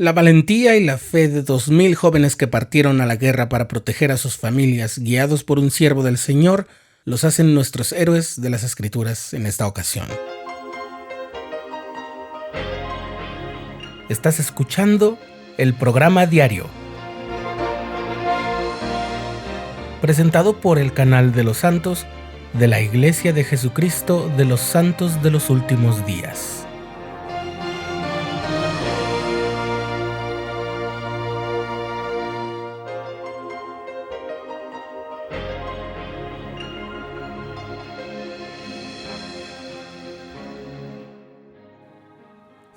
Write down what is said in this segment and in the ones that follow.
La valentía y la fe de 2000 jóvenes que partieron a la guerra para proteger a sus familias, guiados por un siervo del Señor, los hacen nuestros héroes de las Escrituras en esta ocasión. Estás escuchando el programa diario, presentado por el canal de los santos de la Iglesia de Jesucristo de los Santos de los Últimos Días.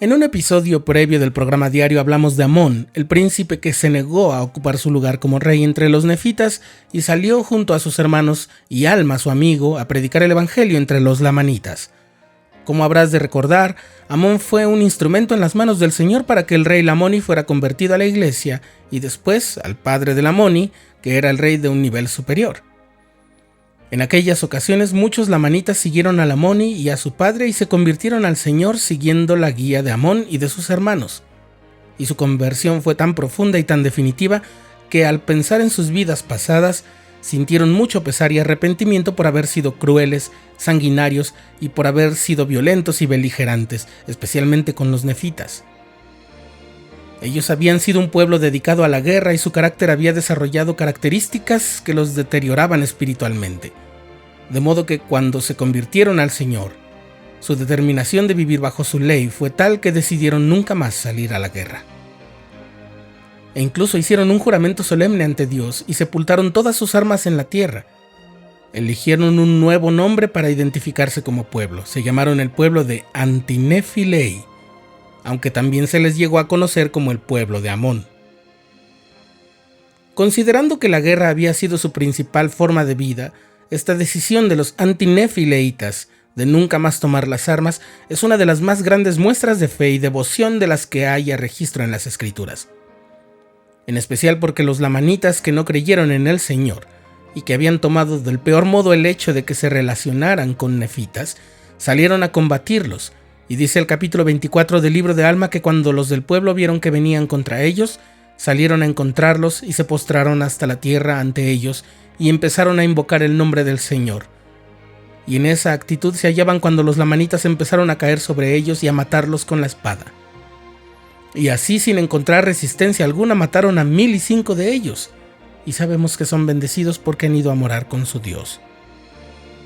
En un episodio previo del programa diario hablamos de Amón, el príncipe que se negó a ocupar su lugar como rey entre los nefitas y salió junto a sus hermanos y Alma, su amigo, a predicar el evangelio entre los lamanitas. Como habrás de recordar, Amón fue un instrumento en las manos del Señor para que el rey Lamoni fuera convertido a la iglesia y después al padre de Lamoni, que era el rey de un nivel superior. En aquellas ocasiones muchos lamanitas siguieron a Lamoni y a su padre y se convirtieron al Señor siguiendo la guía de Amón y de sus hermanos. Y su conversión fue tan profunda y tan definitiva que al pensar en sus vidas pasadas sintieron mucho pesar y arrepentimiento por haber sido crueles, sanguinarios y por haber sido violentos y beligerantes, especialmente con los nefitas. Ellos habían sido un pueblo dedicado a la guerra y su carácter había desarrollado características que los deterioraban espiritualmente. De modo que cuando se convirtieron al Señor, su determinación de vivir bajo su ley fue tal que decidieron nunca más salir a la guerra. E incluso hicieron un juramento solemne ante Dios y sepultaron todas sus armas en la tierra. Eligieron un nuevo nombre para identificarse como pueblo. Se llamaron el pueblo de Antinefilei, aunque también se les llegó a conocer como el pueblo de Amón. Considerando que la guerra había sido su principal forma de vida, esta decisión de los antinefileitas de nunca más tomar las armas es una de las más grandes muestras de fe y devoción de las que haya registro en las Escrituras. En especial porque los lamanitas que no creyeron en el Señor y que habían tomado del peor modo el hecho de que se relacionaran con nefitas, salieron a combatirlos. Y dice el capítulo 24 del libro de Alma que cuando los del pueblo vieron que venían contra ellos, salieron a encontrarlos y se postraron hasta la tierra ante ellos y empezaron a invocar el nombre del Señor. Y en esa actitud se hallaban cuando los lamanitas empezaron a caer sobre ellos y a matarlos con la espada. Y así, sin encontrar resistencia alguna, mataron a 1005 de ellos. Y sabemos que son bendecidos porque han ido a morar con su Dios.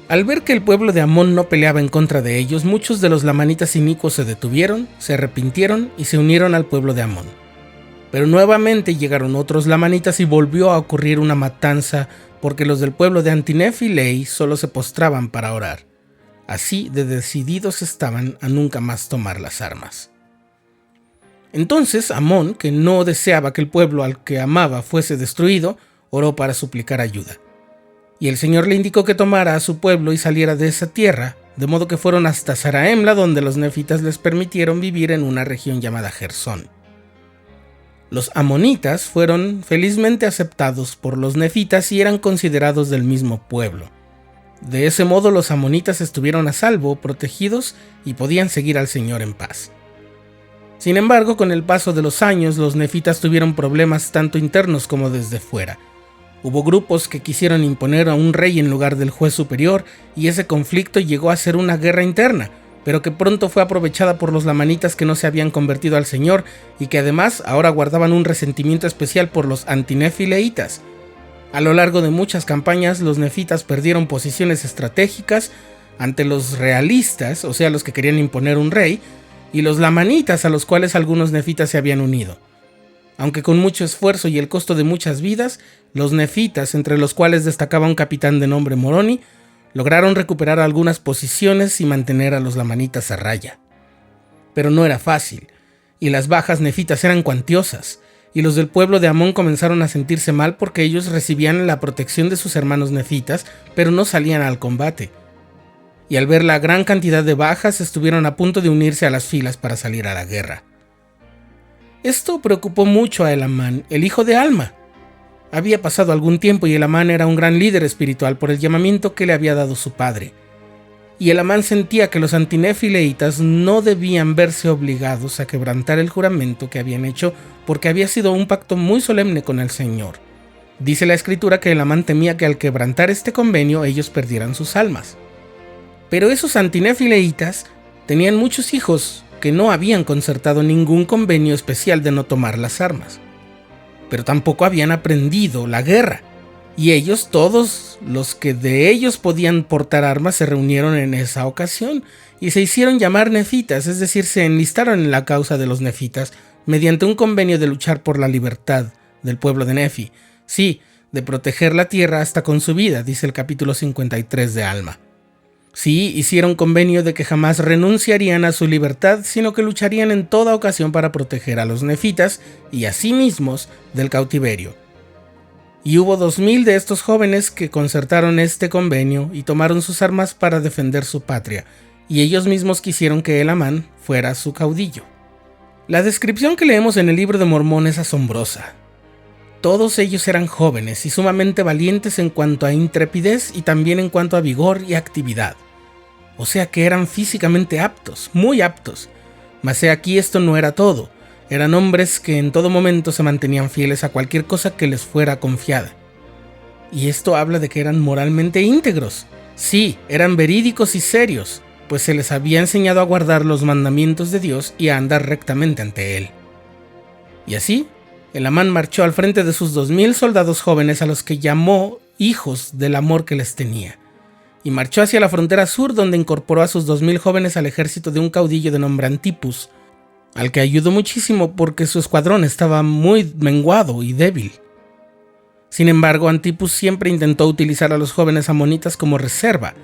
Al ver que el pueblo de Amón no peleaba en contra de ellos, muchos de los lamanitas inicuos se detuvieron, se arrepintieron y se unieron al pueblo de Amón. Pero nuevamente llegaron otros lamanitas y volvió a ocurrir una matanza porque los del pueblo de Antinefilei solo se postraban para orar. Así de decididos estaban a nunca más tomar las armas. Entonces Amón, que no deseaba que el pueblo al que amaba fuese destruido, oró para suplicar ayuda. Y el Señor le indicó que tomara a su pueblo y saliera de esa tierra, de modo que fueron hasta Zaraemla, donde los nefitas les permitieron vivir en una región llamada Gersón. Los amonitas fueron felizmente aceptados por los nefitas y eran considerados del mismo pueblo. De ese modo los amonitas estuvieron a salvo, protegidos y podían seguir al Señor en paz. Sin embargo, con el paso de los años, los nefitas tuvieron problemas tanto internos como desde fuera. Hubo grupos que quisieron imponer a un rey en lugar del juez superior y ese conflicto llegó a ser una guerra interna, pero que pronto fue aprovechada por los lamanitas que no se habían convertido al Señor y que además ahora guardaban un resentimiento especial por los antinefileitas. A lo largo de muchas campañas, los nefitas perdieron posiciones estratégicas ante los realistas, o sea, los que querían imponer un rey, y los lamanitas a los cuales algunos nefitas se habían unido. Aunque con mucho esfuerzo y el costo de muchas vidas, los nefitas, entre los cuales destacaba un capitán de nombre Moroni, lograron recuperar algunas posiciones y mantener a los lamanitas a raya. Pero no era fácil, y las bajas nefitas eran cuantiosas, y los del pueblo de Amón comenzaron a sentirse mal porque ellos recibían la protección de sus hermanos nefitas, pero no salían al combate. Y al ver la gran cantidad de bajas, estuvieron a punto de unirse a las filas para salir a la guerra. Esto preocupó mucho a Elamán, el hijo de Alma. Había pasado algún tiempo y Elamán era un gran líder espiritual por el llamamiento que le había dado su padre. y Elamán sentía que los antinefileitas no debían verse obligados a quebrantar el juramento que habían hecho porque había sido un pacto muy solemne con el Señor. Dice la Escritura que Elamán temía que al quebrantar este convenio ellos perdieran sus almas. Pero esos antinefileitas tenían muchos hijos que no habían concertado ningún convenio especial de no tomar las armas, pero tampoco habían aprendido la guerra. Y ellos, todos los que de ellos podían portar armas, se reunieron en esa ocasión y se hicieron llamar nefitas, es decir, se enlistaron en la causa de los nefitas mediante un convenio de luchar por la libertad del pueblo de Nefi. Sí, de proteger la tierra hasta con su vida, dice el capítulo 53 de Alma. Sí, hicieron convenio de que jamás renunciarían a su libertad, sino que lucharían en toda ocasión para proteger a los nefitas y a sí mismos del cautiverio. Y hubo 2000 de estos jóvenes que concertaron este convenio y tomaron sus armas para defender su patria, y ellos mismos quisieron que Elamán fuera su caudillo. La descripción que leemos en el libro de Mormón es asombrosa. Todos ellos eran jóvenes y sumamente valientes en cuanto a intrepidez y también en cuanto a vigor y actividad. O sea que eran físicamente aptos, muy aptos. Mas he aquí esto no era todo. Eran hombres que en todo momento se mantenían fieles a cualquier cosa que les fuera confiada. Y esto habla de que eran moralmente íntegros. Sí, eran verídicos y serios, pues se les había enseñado a guardar los mandamientos de Dios y a andar rectamente ante Él. Y así, Elamán marchó al frente de sus 2000 soldados jóvenes a los que llamó hijos del amor que les tenía, y marchó hacia la frontera sur, donde incorporó a sus 2000 jóvenes al ejército de un caudillo de nombre Antipus, al que ayudó muchísimo porque su escuadrón estaba muy menguado y débil. Sin embargo, Antipus siempre intentó utilizar a los jóvenes amonitas como reserva,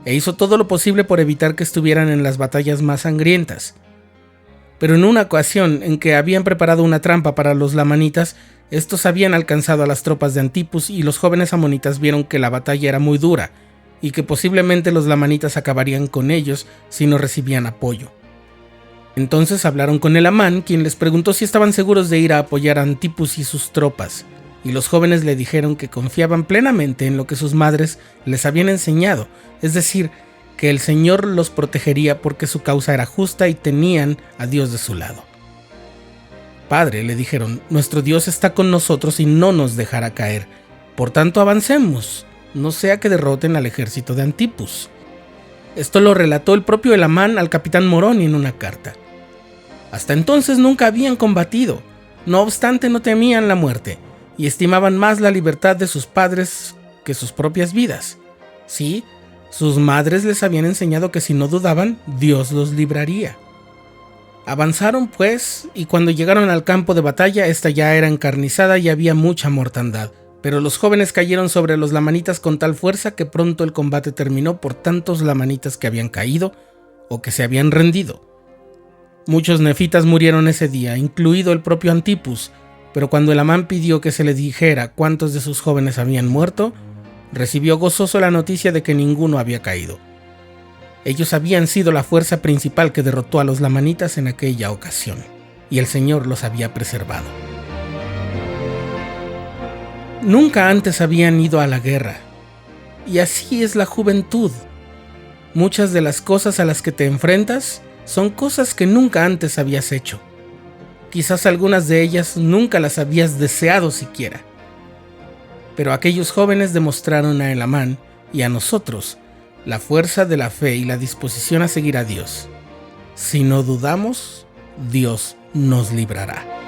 e hizo todo lo posible por evitar que estuvieran en las batallas más sangrientas. Pero en una ocasión en que habían preparado una trampa para los lamanitas, estos habían alcanzado a las tropas de Antipus y los jóvenes amonitas vieron que la batalla era muy dura y que posiblemente los lamanitas acabarían con ellos si no recibían apoyo. Entonces hablaron con Elamán, quien les preguntó si estaban seguros de ir a apoyar a Antipus y sus tropas, y los jóvenes le dijeron que confiaban plenamente en lo que sus madres les habían enseñado, es decir, que el Señor los protegería porque su causa era justa y tenían a Dios de su lado. Padre, le dijeron, nuestro Dios está con nosotros y no nos dejará caer. Por tanto, avancemos, no sea que derroten al ejército de Antipus. Esto lo relató el propio Elamán al capitán Moroni en una carta. Hasta entonces nunca habían combatido, no obstante no temían la muerte y estimaban más la libertad de sus padres que sus propias vidas. Sí, sus madres les habían enseñado que si no dudaban, Dios los libraría. Avanzaron pues, y cuando llegaron al campo de batalla, esta ya era encarnizada y había mucha mortandad. Pero los jóvenes cayeron sobre los lamanitas con tal fuerza que pronto el combate terminó por tantos lamanitas que habían caído o que se habían rendido. Muchos nefitas murieron ese día, incluido el propio Antipus, pero cuando Elamán pidió que se le dijera cuántos de sus jóvenes habían muerto, recibió gozoso la noticia de que ninguno había caído. Ellos habían sido la fuerza principal que derrotó a los lamanitas en aquella ocasión, y el Señor los había preservado. Nunca antes habían ido a la guerra, y así es la juventud. Muchas de las cosas a las que te enfrentas son cosas que nunca antes habías hecho. Quizás algunas de ellas nunca las habías deseado siquiera. Pero aquellos jóvenes demostraron a Elamán y a nosotros la fuerza de la fe y la disposición a seguir a Dios. Si no dudamos, Dios nos librará.